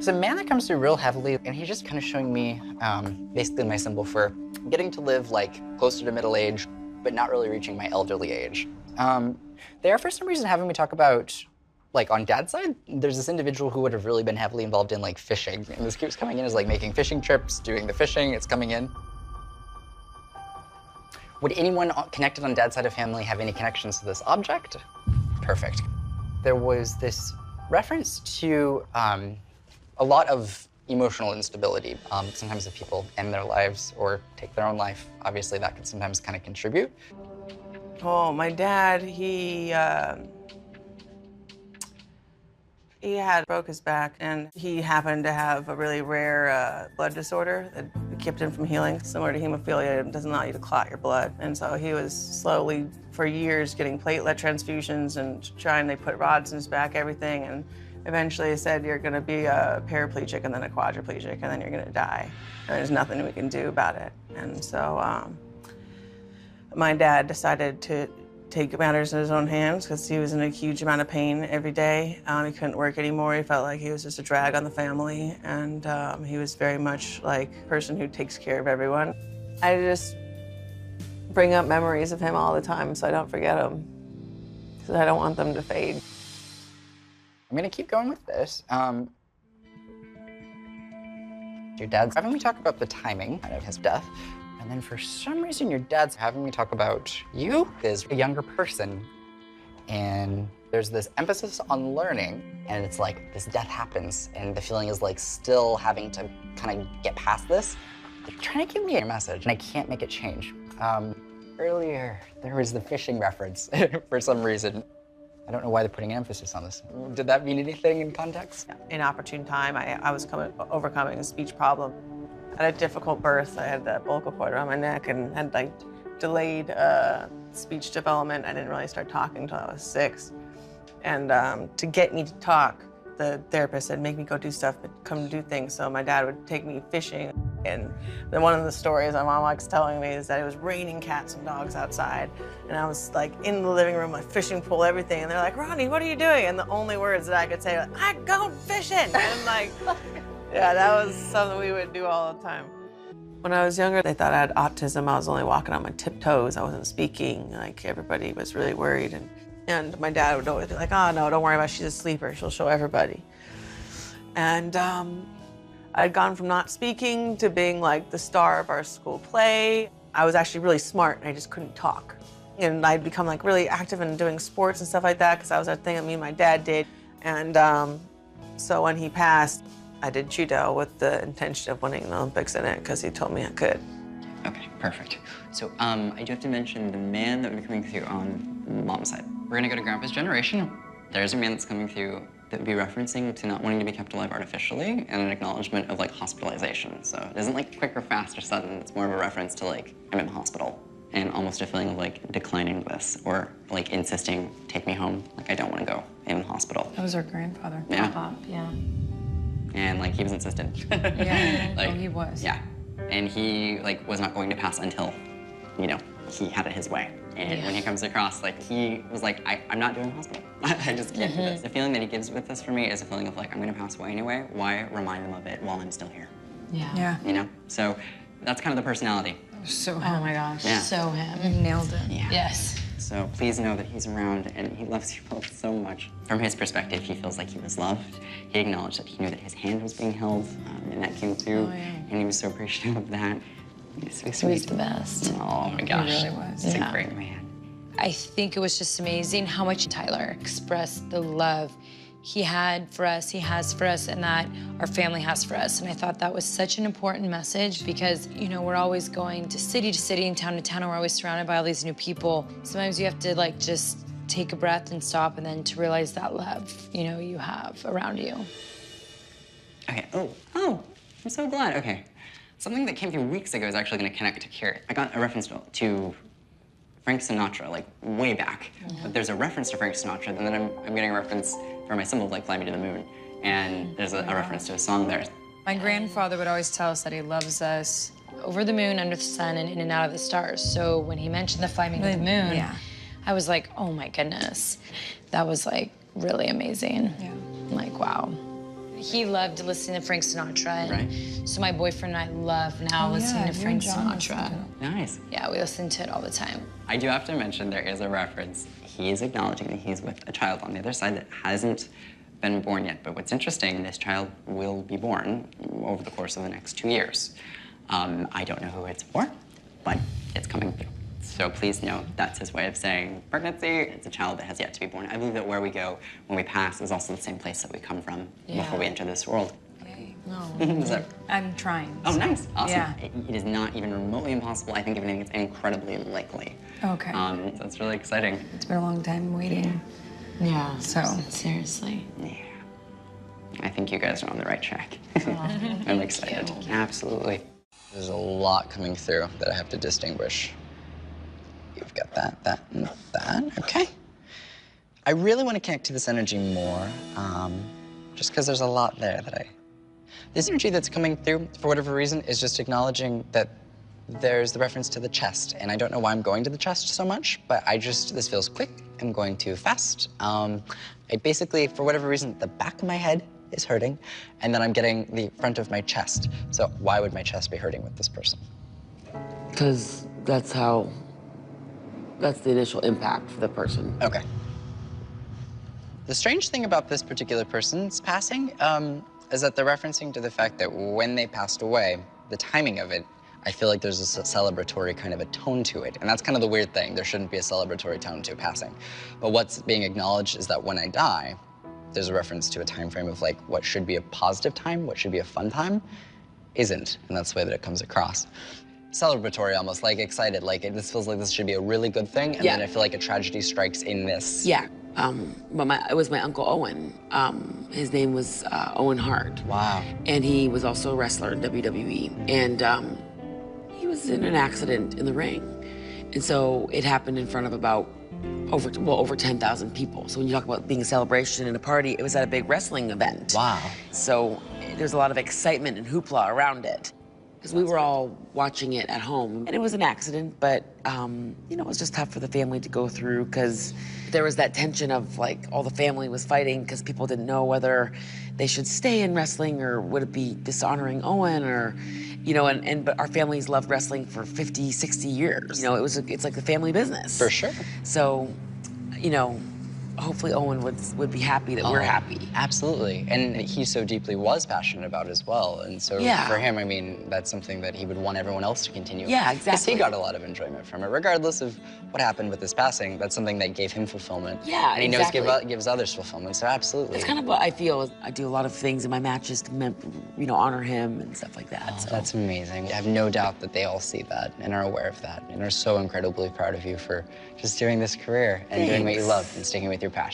There's a man that comes through real heavily, and he's just kind of showing me basically my symbol for getting to live like closer to middle age, but not really reaching my elderly age. They are for some reason having me talk about, like on Dad's side, there's this individual who would have really been heavily involved in like fishing, and this keeps coming in as like making fishing trips, doing the fishing, it's coming in. Would anyone connected on Dad's side of family have any connections to this object? Perfect. There was this reference to a lot of emotional instability. Sometimes if people end their lives or take their own life, obviously that can sometimes kind of contribute. Oh, my dad, he broke his back, and he happened to have a really rare blood disorder that kept him from healing. Similar to hemophilia, it doesn't allow you to clot your blood. And so he was slowly, for years, getting platelet transfusions and they put rods in his back, everything, and eventually they said, you're gonna be a paraplegic and then a quadriplegic, and then you're gonna die. And there's nothing we can do about it. And so my dad decided to take matters in his own hands because he was in a huge amount of pain every day. He couldn't work anymore. He felt like he was just a drag on the family. And he was very much like a person who takes care of everyone. I just bring up memories of him all the time so I don't forget them, because I don't want them to fade. I'm gonna keep going with this. Your dad's having me talk about the timing of his death. And then for some reason, your dad's having me talk about you as a younger person. And there's this emphasis on learning, and it's like this death happens, and the feeling is like still having to kind of get past this. They're trying to give me a message, and I can't make it change. Earlier, there was the fishing reference for some reason. I don't know why they're putting emphasis on this. Did that mean anything in context? Inopportune time, I was overcoming a speech problem. I had a difficult birth. I had the umbilical cord around my neck and had like delayed speech development. I didn't really start talking until I was 6. And to get me to talk, the therapist said, make me go do stuff, but come do things. So my dad would take me fishing. And then one of the stories my mom likes telling me is that it was raining cats and dogs outside. And I was like in the living room, like fishing pool, everything. And they're like, Ronnie, what are you doing? And the only words that I could say were, I'm going fishing. And like, yeah, that was something we would do all the time. When I was younger, they thought I had autism. I was only walking on my tiptoes. I wasn't speaking. Like, everybody was really worried. And my dad would always be like, oh, no, don't worry about it. She's a sleeper. She'll show everybody. And I'd gone from not speaking to being like the star of our school play. I was actually really smart, and I just couldn't talk. And I'd become like really active in doing sports and stuff like that because that was a thing that me and my dad did. And so when he passed, I did judo with the intention of winning the Olympics in it because he told me I could. Okay, perfect. So I do have to mention the man that would be coming through on Mom's side. We're gonna go to Grandpa's generation. There's a man that's coming through that would be referencing to not wanting to be kept alive artificially and an acknowledgement of like hospitalization. So it isn't like quick or fast or sudden. It's more of a reference to like, I'm in the hospital, and almost a feeling of like declining bliss or like insisting, take me home. Like I don't want to go. I'm in the hospital. That was our grandfather. Yeah. Pop, yeah. And like he was insistent. Yeah, like, oh, he was. Yeah, and he like was not going to pass until, you know, he had it his way. And when he comes across, like he was like, I'm not doing the hospital. I just can't do this. The feeling that he gives with this for me is a feeling of like, I'm gonna pass away anyway. Why remind them of it while I'm still here? Yeah. You know, so that's kind of the personality. So him. Oh my gosh, Yeah. so him. You nailed it. Yeah. Yes. So please know that he's around and he loves you both so much. From his perspective, he feels like he was loved. He acknowledged that he knew that his hand was being held, and that came through. Oh, yeah. And he was so appreciative of that. He's so He sweet. was the best. Oh my gosh. He really was. He's Yeah. a great man. I think it was just amazing how much Tyler expressed the love he had for us, he has for us, and that our family has for us. And I thought that was such an important message because, you know, we're always going to city and town to town, and we're always surrounded by all these new people. Sometimes you have to like just take a breath and stop, and then to realize that love, you know, you have around you. Okay, oh, I'm so glad. Okay, something that came through weeks ago is actually gonna connect to Carrie. I got a reference to Frank Sinatra, like way back. But there's a reference to Frank Sinatra, and then I'm getting a reference for my symbol of like Fly Me to the Moon. And there's a reference to a song there. My grandfather would always tell us that he loves us over the moon, under the sun, and in and out of the stars. So when he mentioned the Fly Me to the Moon, I was like, oh my goodness. That was like really amazing. Yeah. I'm like, wow. He loved listening to Frank Sinatra. And Right. so my boyfriend and I love now listening to Frank Sinatra. Nice. Yeah, we listen to it all the time. I do have to mention there is a reference. He is acknowledging that he's with a child on the other side that hasn't been born yet. But what's interesting, this child will be born over the course of the next 2 years. I don't know who it's for, but it's coming through. So please note that's his way of saying pregnancy. It's a child that has yet to be born. I believe that where we go when we pass is also the same place that we come from before we enter this world. Okay. Is that... I'm trying. Oh, nice. Awesome. Yeah. It is not even remotely impossible. I think, if anything, it's incredibly likely. Okay. So it's really exciting. It's been a long time waiting. Yeah. So. Seriously. Yeah. I think you guys are on the right track. I'm excited. Absolutely. There's a lot coming through that I have to distinguish. You've got that, and that. Okay. I really want to connect to this energy more, just because there's a lot there that This energy that's coming through, for whatever reason, is just acknowledging that there's the reference to the chest, and I don't know why I'm going to the chest so much, but this feels quick. I'm going too fast. I basically, for whatever reason, the back of my head is hurting, and then I'm getting the front of my chest. So why would my chest be hurting with this person? Because that's the initial impact for the person. Okay. The strange thing about this particular person's passing is that they're referencing to the fact that when they passed away, the timing of it, I feel like there's a celebratory kind of a tone to it. And that's kind of the weird thing. There shouldn't be a celebratory tone to passing. But what's being acknowledged is that when I die, there's a reference to a time frame of like what should be a positive time, what should be a fun time, isn't. And that's the way that it comes across. Celebratory almost, like excited, like this feels like this should be a really good thing, and then I feel like a tragedy strikes in this. Yeah, but it was my Uncle Owen. His name was Owen Hart. Wow. And he was also a wrestler in WWE. And he was in an accident in the ring. And so it happened in front of about over 10,000 people. So when you talk about being a celebration and a party, it was at a big wrestling event. Wow. So there's a lot of excitement and hoopla around it. Because we were all watching it at home. And it was an accident, but, you know, it was just tough for the family to go through because there was that tension of, like, all the family was fighting because people didn't know whether they should stay in wrestling or would it be dishonoring Owen or, you know, but our families loved wrestling for 50, 60 years. You know, it's like the family business. For sure. So, you know, hopefully Owen would be happy that we're happy. Absolutely. And he so deeply was passionate about as well. And so for him, I mean, that's something that he would want everyone else to continue. Yeah, exactly. Because he got a lot of enjoyment from it. Regardless of what happened with his passing, that's something that gave him fulfillment. Yeah, and he knows gives others fulfillment, so absolutely. That's kind of what I feel. I do a lot of things in my matches to, you know, honor him and stuff like that. So. That's amazing. I have no doubt that they all see that and are aware of that and are so incredibly proud of you for just doing this career and doing what you love and sticking with your passion.